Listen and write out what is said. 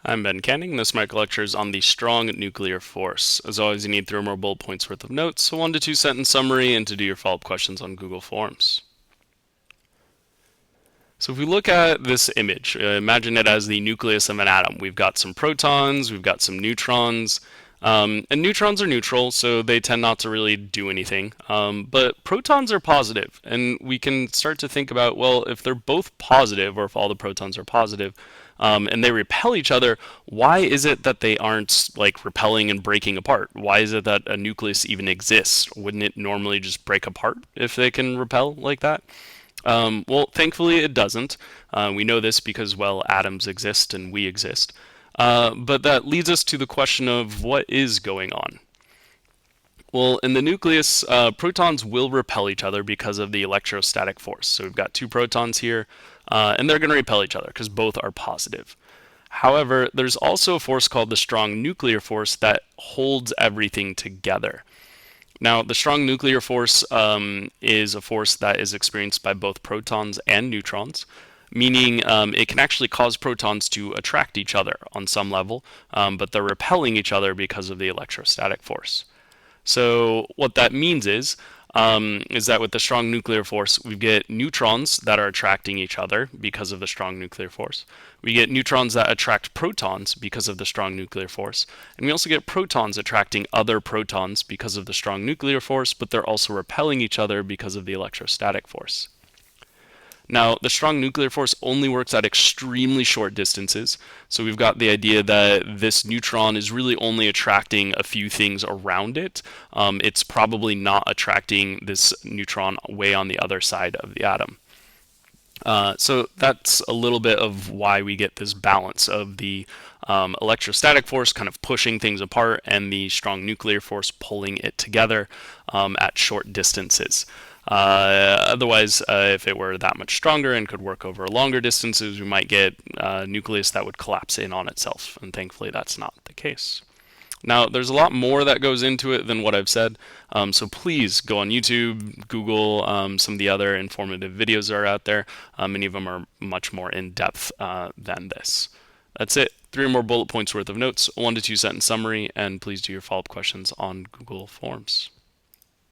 I'm Ben Canning, and this micro lecture is on the strong nuclear force. As always, you need 3 or more bullet points worth of notes, a 1 to 2 sentence summary, and to do your follow-up questions on Google Forms. So if we look at this image, imagine it as the nucleus of an atom. We've got some protons, we've got some neutrons, and neutrons are neutral, so they tend not to really do anything. But protons are positive, and we can start to think about, well, if they're both positive, or if all the protons are positive, and they repel each other, why is it that they aren't like repelling and breaking apart? Why is it that a nucleus even exists? Wouldn't it normally just break apart if they can repel like that? Well, thankfully it doesn't. We know this because, well, atoms exist and we exist. But that leads us to the question of what is going on. Well, in the nucleus, protons will repel each other because of the electrostatic force. So we've got two protons here, and they're going to repel each other because both are positive. However, there's also a force called the strong nuclear force that holds everything together. Now, the strong nuclear force is a force that is experienced by both protons and neutrons, meaning it can actually cause protons to attract each other on some level, but they're repelling each other because of the electrostatic force. So what that means is that with the strong nuclear force, we get neutrons that are attracting each other because of the strong nuclear force. We get neutrons that attract protons because of the strong nuclear force. And we also get protons attracting other protons because of the strong nuclear force, but they're also repelling each other because of the electrostatic force. Now, the strong nuclear force only works at extremely short distances, so we've got the idea that this neutron is really only attracting a few things around it. It's probably not attracting this neutron way on the other side of the atom. So that's a little bit of why we get this balance of the electrostatic force kind of pushing things apart and the strong nuclear force pulling it together at short distances. Otherwise, if it were that much stronger and could work over longer distances, we might get a nucleus that would collapse in on itself, and thankfully that's not the case. Now, there's a lot more that goes into it than what I've said, so please go on YouTube, Google some of the other informative videos that are out there. Many of them are much more in depth than this. That's it. 3 or more bullet points worth of notes, 1 to 2 sentence summary, and please do your follow-up questions on Google Forms.